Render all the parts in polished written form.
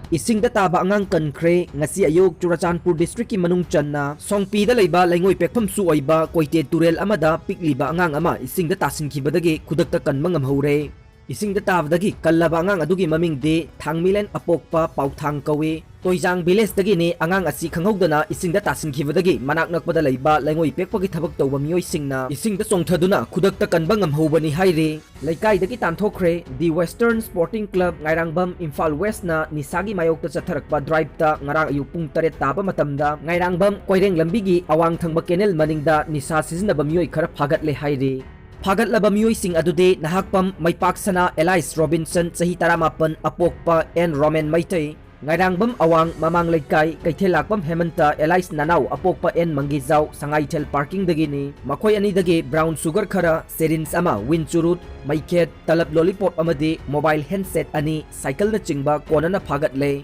ising da taba Angang Kankhre ngasi ayok Churachandpur district ki manung channa songpi da leiba Leingoi pekpham su Oiba koite turel amada pikliba Angang ama ising da tasinkhibadagi khudakta kanma ngamhore ising da tabdagi kallaba Angang adugi maming de Thangmilen apokpa pauthang kawe Toijang village dagi ne Angang asi khanghodana ising da tasinkhibadagi manak nakpada leiba Leingoi pekpagi thabak tawba mioi singna ising da songthaduna khudakta kanba ngamhobani haire Leikaidagi Tanthokhre the Western Sporting Club Ngairangbam Imphal West na nisagi mayokta chatharakpa drive ta ngarang ayuk pung 8 taba matamda Ngairangbam Koireng lambigi awang thangba kenel maningda nisa sizinaba mioi khara phagat le haire Phagat-laba mioi sing adude nahakpam maipaksana Elias Robinson sahi 18 apokpa N Roman Maitay Ngairangbam awang mamang Laikai kaithelakpam Hemanta Elias Nanaw apokpa N Mangizaw Sangaitel parking dagini makoy ani dagi brown sugar khara serins ama winchurut maiket talap lollipop amadi mobile handset ani cycle na chingba kona na phagat le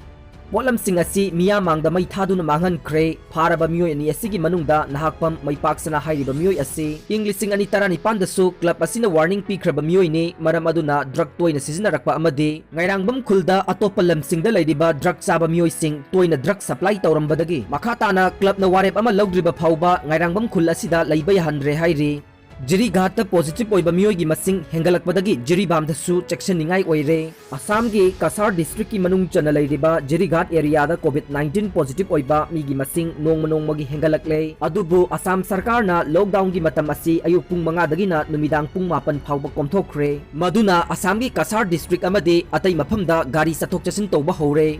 Polam sing asi miya mangda mai thaduna mangan khre pharaba mioi ani asigi manungda nahakpam maipaksana hairiba mioi asi English sing ani tarani pandasu club asina warning pikraba mioi ne maram aduna drug toina sizinarakpa amade Ngairangbam khulda atopa lamsingda leiriba drug chaba mioi sing toina drug supply tawrambadagi makhatana club na warep ama logdriba phauba Ngairangbam khul asida leiba yahanre hairi Jirighat positive Oiba Meeoi gi masing Hengatlakpadagi Jiribam dasu Cheksinningai Oire Assam gi Kasar district ki manung chana leiriba Jirighat area da COVID-19 positive Oiba mi gi masing nongmanong magi hengalakle adubu Assam sarkar na lockdown gi matam asi ayuk pung 5 dagi na numidang pung 8 phawba komthokre maduna Assam gi Kasar district amade atai maphamda gari sathok chasin tawba hore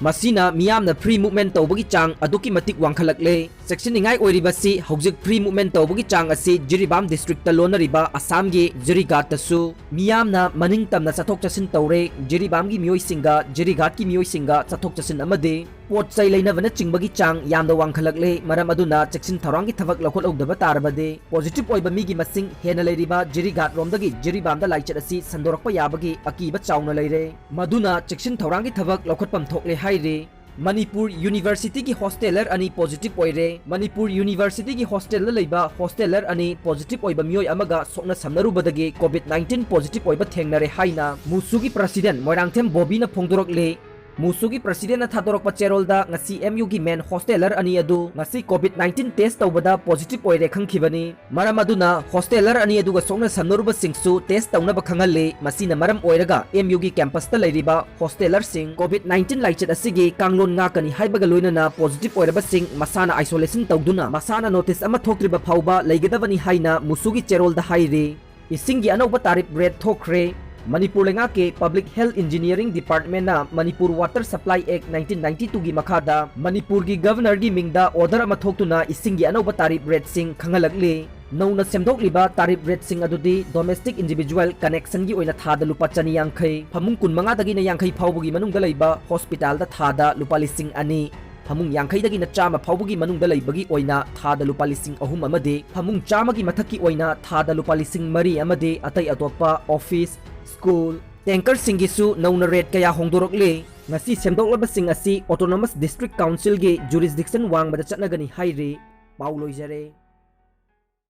Masina miyamna free movement tawbagi chang aduki matik wangkhalakle Cheksinningai Oiribasi hojik free movement tawbagi chang asi Jiribam district ta lonariba Assam gi Jirighat tasu miyamna maning tamna chathok chasin tawre Jiribam gi mioi singa Jirighat ki mioi singa chathok chasin amade pot chai leinavana chingbagi chang yamda wangkhalakle maram aduna cheksin tharangi thavak lokhol ogdaba tarbade positive oiba migi masing hena leiriba Jirighat romdagi Jiribam da laichat asi sandorakpa yabagi akiba chawna leire maduna cheksin tharangi thavak lokhotpam thokle haire Manipur University ki Hosteller ani positive Oire Manipur University ki Hosteller leiba Hosteller ani positive Oiba mioi amaga sokna samnarubadagi COVID-19 positive Oiba thengnare haina Musugi President Moirangthem Bobby na phongdorokle Musugi President na thadorokpa cherolda ngasi MU gi main Hosteller ani adu ngasi COVID-19 test tawbada positive Oire khangkhibani maram aduna Hosteller ani aduga sokna samnaruba singsu test tawnaba khangalle masina maram oiraga MU gi campus ta leiriba Hosteller sing COVID-19 laichat asigi kanglon nga kani haibaga loinana positive oiraba sing masana isolation tawduna masana notice ama thoktriba phauba leigadabani haina Musugi cherolda haire isingi anauba tarif rate thokre Manipur lenga ke Public Health Engineering Department na Manipur Water Supply Act 1992 gi makhada Manipur gi Governor gi mingda order ama thoktuna isingi anauba tarif rate sing khangalakle Nauna semdokliba tarif rate sing adudi domestic individual connection gi oina thada lupa chani yangkhai phamung kun manga dagi na yangkhai phawbugi manungda leiba hospital da thada lupa lising ani phamung yangkhai dagi na chama phawbugi manungda leibagi oina thada lupa lising ahum amade phamung chama gi mathaki oina thada lupa lising mari amade atai atopa office school tanker singisu nauna rate kaya hongdorokle ngasi semdoklaba sing asi autonomous district council gi jurisdiction wangbada chatnagani haire pauloijare